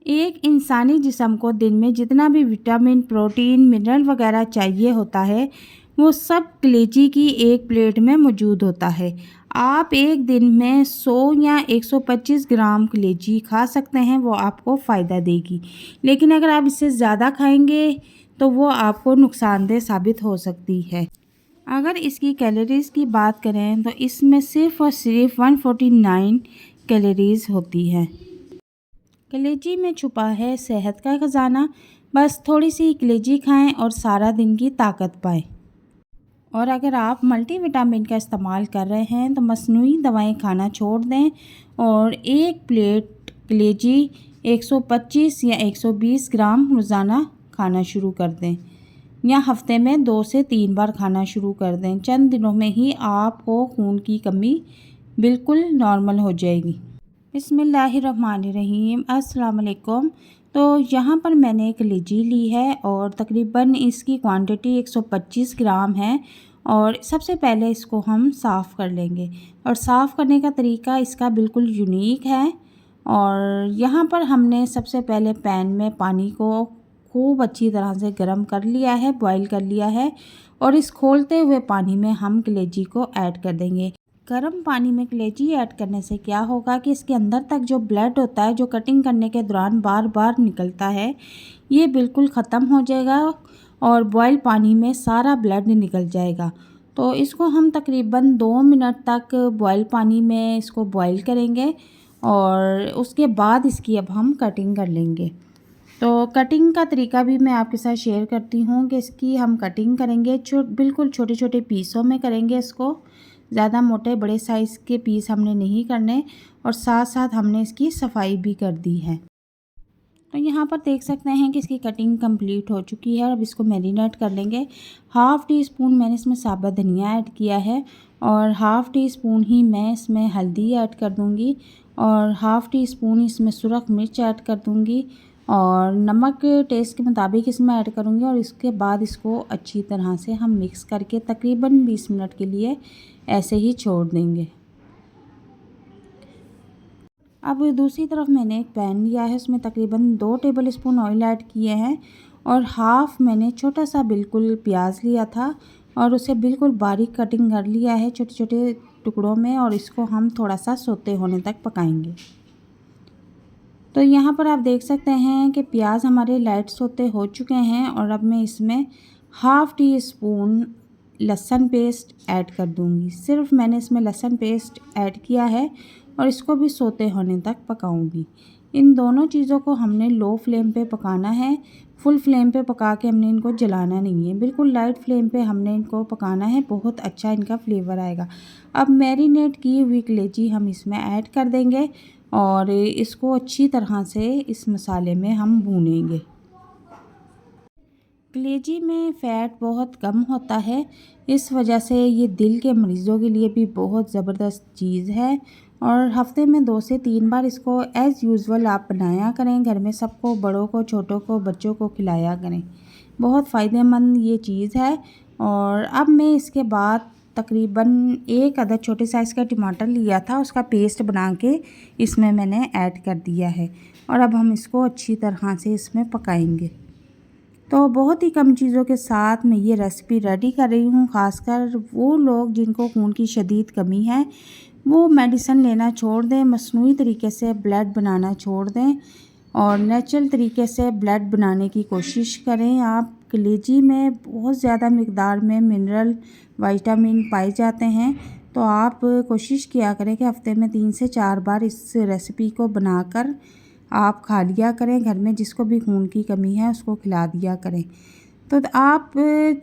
एक इंसानी जिस्म को दिन में जितना भी विटामिन, प्रोटीन, मिनरल वगैरह चाहिए होता है, वो सब कलेजी की एक प्लेट में मौजूद होता है। आप एक दिन में 100 या 125 ग्राम कलेजी खा सकते हैं, वो आपको फ़ायदा देगी। लेकिन अगर आप इससे ज़्यादा खाएंगे तो वो आपको नुकसानदेह साबित हो सकती है। अगर इसकी कैलोरीज़ की बात करें तो इसमें सिर्फ़ और सिर्फ 149 कैलोरीज़ होती है। कलेजी में छुपा है सेहत का खजाना। बस थोड़ी सी कलेजी खाएं और सारा दिन की ताकत पाएं। और अगर आप मल्टीविटामिन का इस्तेमाल कर रहे हैं तो मसनूई दवाएं खाना छोड़ दें और एक प्लेट कलेजी 125 या 120 ग्राम रोज़ाना खाना शुरू कर दें, या हफ्ते में 2 से 3 बार खाना शुरू कर दें। चंद दिनों में ही आपको खून की कमी बिल्कुल नॉर्मल हो जाएगी। बिस्मिल्लाहिर्रहमानिर्रहीम, अस्सलाम वालेकुम। तो यहाँ पर मैंने एक कलेजी ली है और तकरीबन इसकी क्वांटिटी 125 ग्राम है। और सबसे पहले इसको हम साफ़ कर लेंगे और साफ़ करने का तरीका इसका बिल्कुल यूनिक है। और यहाँ पर हमने सबसे पहले पैन में पानी को खूब अच्छी तरह से गर्म कर लिया है, बॉईल कर लिया है। और इस खोलते हुए पानी में हम कलेजी को ऐड कर देंगे। गर्म पानी में कलेजी ऐड करने से क्या होगा कि इसके अंदर तक जो ब्लड होता है, जो कटिंग करने के दौरान बार बार निकलता है, ये बिल्कुल ख़त्म हो जाएगा और बॉयल पानी में सारा ब्लड निकल जाएगा। तो इसको हम तकरीबन 2 मिनट तक बॉयल पानी में इसको बॉयल करेंगे और उसके बाद इसकी अब हम कटिंग कर लेंगे। तो कटिंग का तरीका भी मैं आपके साथ शेयर करती हूँ कि इसकी हम कटिंग करेंगे बिल्कुल छोटे छोटे पीसों में करेंगे इसको। ज़्यादा मोटे बड़े साइज़ के पीस हमने नहीं करने और साथ साथ हमने इसकी सफाई भी कर दी है। तो यहाँ पर देख सकते हैं कि इसकी कटिंग कंप्लीट हो चुकी है। अब इसको मैरिनेट कर लेंगे। हाफ़ टी स्पून मैंने इसमें साबुत धनिया ऐड किया है और हाफ़ टी स्पून ही मैं इसमें हल्दी ऐड कर दूँगी और हाफ़ टी स्पून इसमें सुरख मिर्च ऐड कर दूँगी और नमक टेस्ट के मुताबिक इसमें ऐड करूँगी। और इसके बाद इसको अच्छी तरह से हम मिक्स करके तकरीबन 20 मिनट के लिए ऐसे ही छोड़ देंगे। अब दूसरी तरफ मैंने एक पैन लिया है, उसमें तकरीबन 2 टेबल स्पून ऑयल ऐड किए हैं और हाफ़ मैंने छोटा सा बिल्कुल प्याज लिया था और उसे बिल्कुल बारीक कटिंग कर लिया है छोटे छोटे टुकड़ों में। और इसको हम थोड़ा सा सोते होने तक पकाएंगे। तो यहाँ पर आप देख सकते हैं कि प्याज हमारे लाइट सोते हो चुके हैं और अब मैं इसमें हाफ़ टी स्पून लहसुन पेस्ट ऐड कर दूँगी। सिर्फ मैंने इसमें लहसुन पेस्ट ऐड किया है और इसको भी सोते होने तक पकाऊंगी। इन दोनों चीज़ों को हमने लो फ्लेम पे पकाना है। फुल फ्लेम पे पका के हमने इनको जलाना नहीं है, बिल्कुल लाइट फ्लेम पे हमने इनको पकाना है। बहुत अच्छा इनका फ्लेवर आएगा। अब मैरिनेट की हुई कलेजी हम इसमें ऐड कर देंगे और इसको अच्छी तरह से इस मसाले में हम भूनेंगे। कलेजी में फ़ैट बहुत कम होता है, इस वजह से ये दिल के मरीज़ों के लिए भी बहुत ज़बरदस्त चीज़ है। और हफ्ते में 2 से 3 बार इसको एज़ यूजुअल आप बनाया करें। घर में सबको, बड़ों को, छोटों को, बच्चों को खिलाया करें। बहुत फ़ायदेमंद ये चीज़ है। और अब मैं इसके बाद तकरीबन 1 अदद छोटे साइज़ का टमाटर लिया था, उसका पेस्ट बना के इसमें मैंने ऐड कर दिया है। और अब हम इसको अच्छी तरह से इसमें पकाएंगे। तो बहुत ही कम चीज़ों के साथ मैं ये रेसिपी रेडी कर रही हूँ। ख़ासकर वो लोग जिनको खून की शदीद कमी है, वो मेडिसिन लेना छोड़ दें, मसनूई तरीके से ब्लड बनाना छोड़ दें और नेचुरल तरीके से ब्लड बनाने की कोशिश करें। आप कलेजी में बहुत ज़्यादा मिक़दार में मिनरल, विटामिन पाए जाते हैं। तो आप कोशिश किया करें कि हफ़्ते में 3 से 4 बार इस रेसिपी को बनाकर आप खा लिया करें। घर में जिसको भी खून की कमी है उसको खिला दिया करें। तो आप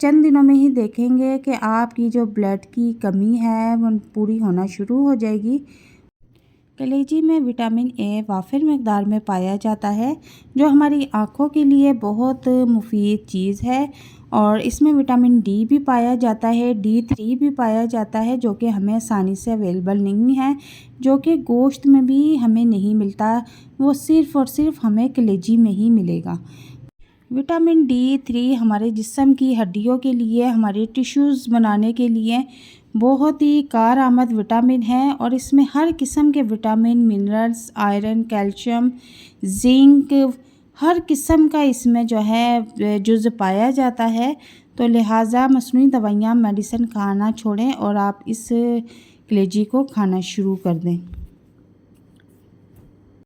चंद दिनों में ही देखेंगे कि आपकी जो ब्लड की कमी है वो पूरी होना शुरू हो जाएगी। कलेजी में विटामिन ए वाफिर मकदार में पाया जाता है, जो हमारी आँखों के लिए बहुत मुफीद चीज़ है। और इसमें विटामिन डी भी पाया जाता है, D3 भी पाया जाता है, जो कि हमें आसानी से अवेलेबल नहीं है, जो कि गोश्त में भी हमें नहीं मिलता। वो सिर्फ़ और सिर्फ हमें कलेजी में ही मिलेगा। विटामिन D3 हमारे जिस्म की हड्डियों के लिए, हमारे टिश्यूज़ बनाने के लिए बहुत ही कारआमद विटामिन है और इसमें हर किस्म के vitamin, minerals, iron, calcium, zinc, हर किस्म का इसमें जो है जुज़ पाया जाता है। तो लिहाजा मस्नूई दवाइयाँ, मेडिसिन खाना छोड़ें और आप इस कलेजी को खाना शुरू कर दें।